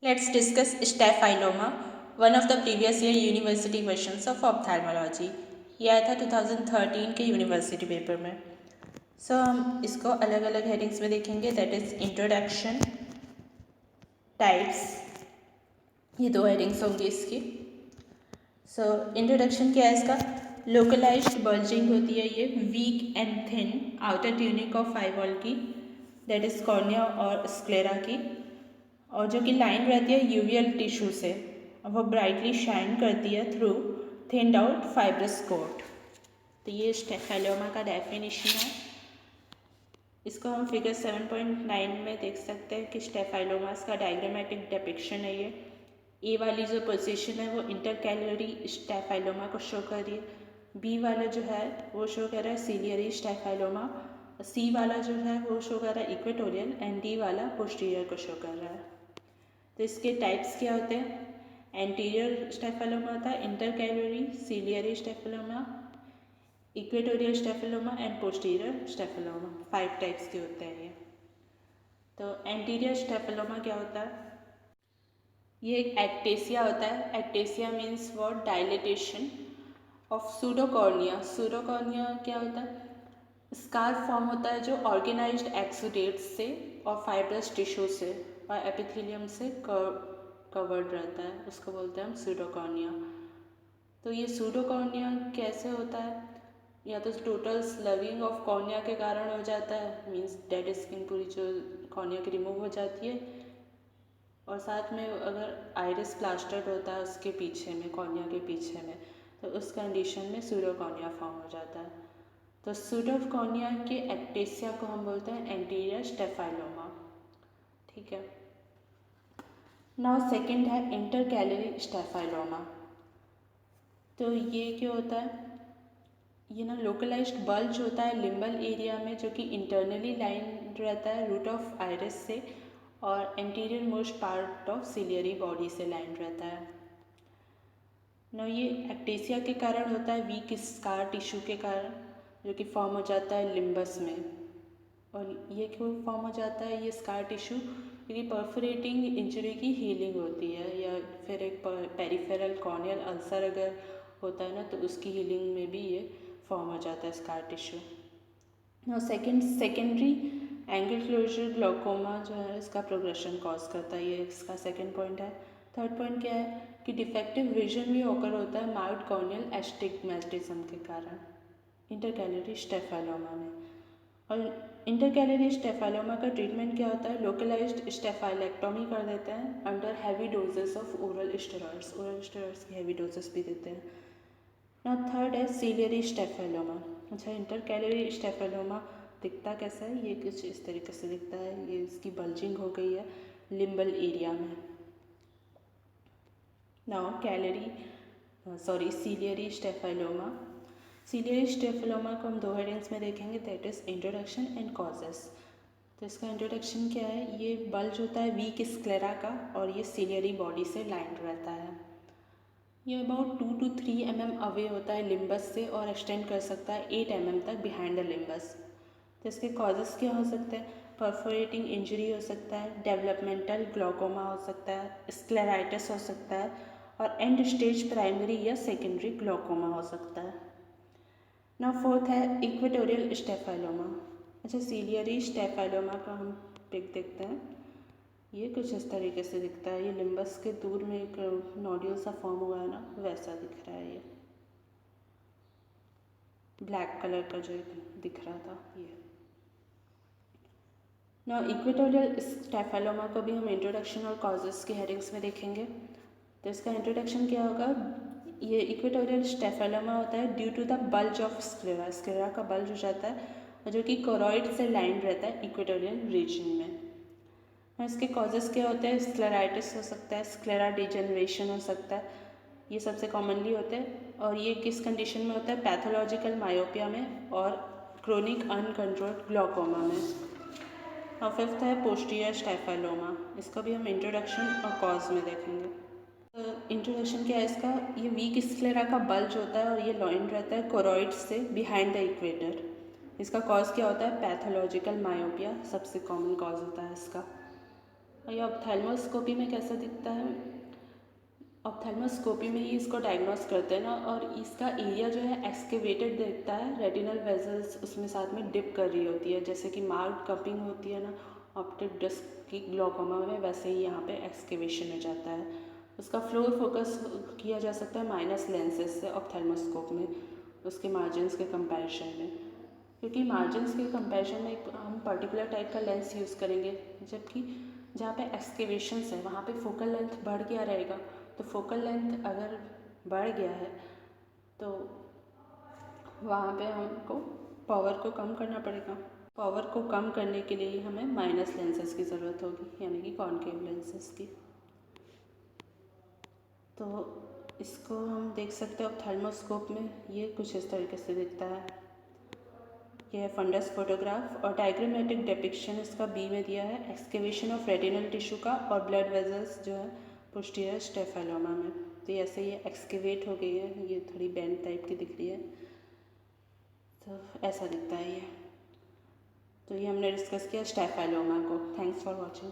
Let's discuss staphyloma, one of the previous year university questions of ophthalmology. ये आया था 2013 के यूनिवर्सिटी पेपर में. हम इसको अलग अलग हेडिंग्स में देखेंगे. That is introduction, types. ये दो हेडिंग्स होंगी इसकी. इंट्रोडक्शन क्या है इसका? लोकलाइज्ड बल्जिंग होती है ये, weak and thin outer tunic of eyeball की, दैट इज कॉर्निया और स्क्लेरा की, और जो कि लाइन रहती है यूवियल टिश्यू से, और वो ब्राइटली शाइन करती है through thinned out fibrous coat. तो ये स्टेफेलोमा का डेफिनेशन है. इसको हम फिगर 7.9 में देख सकते हैं कि स्टेफाइलोमास का डायग्रामेटिक डिपिक्शन है ये. ए वाली जो पोजीशन है वो इंटरकैलरी स्टेफाइलोमा को शो कर रही है. बी वाला जो है वो शो कर रहा है सीलियरी स्टेफाइलोमा. सी वाला जो है वो शो कर रहा है इक्वेटोरियल, एंड डी वाला पोस्टीरियर को शो कर रहा है. तो इसके टाइप्स क्या होते हैं? एंटीरियर स्टेफेलोमा होता है, intercalary, ciliary staphyloma, equatorial staphyloma and posterior staphyloma. 5 types के होते हैं ये. तो एंटीरियर स्टेफेलोमा क्या होता है? ये एक एक्टेसिया होता है. Ectasia means what? Dilatation of pseudocornea. Pseudocornea क्या होता है? स्कार फॉर्म होता है जो ऑर्गेनाइज्ड एक्सुडेट्स से और फाइब्रस टिश्यू से और एपिथेलियम से कवर्ड रहता है, उसको बोलते हैं हम सूडोकॉर्निया. तो ये सूडोकॉर्निया कैसे होता है? या तो टोटल स्लविंग ऑफ कॉर्निया के कारण हो जाता है, मीन्स डेड स्किन पूरी जो कॉर्निया की रिमूव हो जाती है, और साथ में अगर आइरिस प्लास्टर्ड होता है उसके पीछे में, कॉर्निया के पीछे में, तो उस कंडीशन में सूडोकॉर्निया फॉर्म हो जाता है. तो सूडोकॉर्निया के एक्टेसिया को हम बोलते हैं एंटीरियर स्टेफाइलोमा. ठीक है. नाउ सेकंड है इंटरकैलरी स्टेफाइलोमा. तो ये क्या होता है? ये ना लोकलाइज्ड बल्ज होता है लिम्बल एरिया में, जो कि इंटरनली लाइन रहता है रूट ऑफ आइरिस से, और anterior most part of ciliary body से लाइन रहता है. ना ये एक्टेसिया के कारण होता है, वीक स्कार टिश्यू के कारण, जो कि फॉर्म हो जाता है लिम्बस में. और ये क्यों फॉर्म हो जाता है ये स्कार टिश्यू? क्योंकि परफोरेटिंग इंजरी की हीलिंग होती है, या फिर एक पेरिफेरल कॉर्नियल अल्सर अगर होता है ना, तो उसकी हीलिंग में भी ये फॉर्म हो जाता है स्कार टिश्यू. और सेकेंडरी एंगल क्लोजर ग्लोकोमा जो है इसका प्रोग्रेशन कॉज करता है, ये इसका सेकेंड पॉइंट है. थर्ड पॉइंट क्या है कि डिफेक्टिव विजन भी ओकर होता है माइल्ड कॉर्नियल एस्टिग्मेटिज्म के कारण इंटरकैलरी स्टेफेलोमा में. और इंटरकैलरी स्टेफेलोमा का ट्रीटमेंट क्या होता है? लोकलाइज्ड स्टेफाइलेक्टोमी कर देते हैं under heavy doses of oral steroids. Oral steroids की हैवी डोजेस भी देते हैं. ना थर्ड है सीलियरी स्टेफेलोमा. अच्छा, इंटरकैलरी स्टेफेलोमा दिखता कैसा है? ये कुछ इस तरीके से दिखता है. ये इसकी बल्जिंग हो गई है लिम्बल एरिया में. Now ciliary staphyloma. Ciliary staphyloma को हम दो हेडिंग्स में देखेंगे, that is introduction and causes. तो इसका इंट्रोडक्शन क्या है? ये बल्ज होता है वीक स्क्लेरा का, और ये सीलियरी बॉडी से लाइंड रहता है. ये अबाउट 2 to 3 mm अवे होता है लिम्बस से, और एक्सटेंड कर सकता है 8 mm तक बिहाइंड द लिम्बस. तो इसके कॉजेस क्या हो सकते हैं? परफोरेटिंग इंजरी हो सकता है, डेवलपमेंटल ग्लोकोमा हो सकता है, स्क्लेराइटिस हो सकता है, और एंड स्टेज प्राइमरी या सेकेंडरी ग्लोकोमा हो सकता है. ना फोर्थ है इक्वेटोरियल स्टेफाइलोमा. अच्छा, सीलियरी स्टेफाइलोमा का हम पिक देखते हैं. ये कुछ इस तरीके से दिखता है. ये लिम्बस के दूर में एक नोड्यूल सा फॉर्म हुआ है ना, वैसा दिख रहा है. ये ब्लैक कलर का जो दिख रहा था ये. ना इक्वेटोरियल स्टेफेलोमा को भी हम इंट्रोडक्शन और कॉजेस के हेडिंग्स में देखेंगे. तो इसका इंट्रोडक्शन क्या होगा? ये इक्वेटोरियल स्टेफेलोमा होता है due to the bulge of sclera. Sclera का बल्ज हो जाता है जो कि कोरॉइड से लाइन रहता है इक्वेटोरियल रीजन में. इसके कॉजेस क्या होते हैं? स्क्लेराइटिस हो सकता है, स्क्लेरा डिजेनरेशन हो सकता है, ये सबसे कॉमनली होते हैं. और ये किस कंडीशन में होता है? पैथोलॉजिकल मायोपिया में और क्रोनिक अनकंट्रोल्ड ग्लोकोमा में. और फिफ्थ है पोस्टीरियर स्टेफेलोमा. इसको भी हम इंट्रोडक्शन और कॉज में देखेंगे. इंट्रोडक्शन क्या है इसका? ये वीक स्क्लेरा का बल्ज होता है और ये लॉइन रहता है कोरॉइड से बिहाइंड द इक्वेटर. इसका कॉज क्या होता है? पैथोलॉजिकल मायोपिया सबसे कॉमन कॉज होता है इसका. और ये ऑप्थेल्मोस्कोपी में कैसा दिखता है, ऑप्थेल्मोस्कोपी में ही इसको डायग्नोस करते हैं ना, और इसका एरिया जो है एक्सकेवेटेड दिखता है, रेटिनल वेजल्स उसमें साथ में डिप कर रही होती है, जैसे कि मार्क्ड कपिंग होती है ना ऑप्टिक डिस्क की ग्लोकोमा में, वैसे ही यहाँ पे एक्सकेवेशन हो जाता है। उसका फ्लोर फोकस किया जा सकता है माइनस लेंसेज से ऑप्थेल्मोस्कोप में, उसके मार्जिन्स के कंपैरिजन में, क्योंकि मार्जिन्स के कंपैरिजन में एक हम पर्टिकुलर टाइप का लेंस यूज़ करेंगे, जबकि जहाँ पे एक्सकेवेशंस है वहाँ पे फोकल लेंथ बढ़ गया रहेगा। तो फोकल लेंथ अगर बढ़ गया है तो वहाँ पे हमको पावर को कम करना पड़ेगा। पावर को कम करने के लिए हमें माइनस लेंसेज की ज़रूरत होगी, यानी कि कॉनकेव लेंसेज की। तो इसको हम देख सकते हैं ऑप्थेल्मोस्कोप में, ये कुछ इस तरीके से दिखता है। यह है फंडस फोटोग्राफ, और डायग्रामेटिक डिपिक्शन इसका बी में दिया है, एक्सकेवेशन ऑफ रेटिनल टिश्यू का और ब्लड वेजल्स जो है पोस्टीरियर स्टेफेलोमा में। तो ऐसे ये एक्सकेवेट हो गई है, ये थोड़ी बैंड टाइप की दिख रही है, तो ऐसा दिखता है ये। तो ये हमने डिस्कस किया स्टेफेलोमा को। Thanks for watching.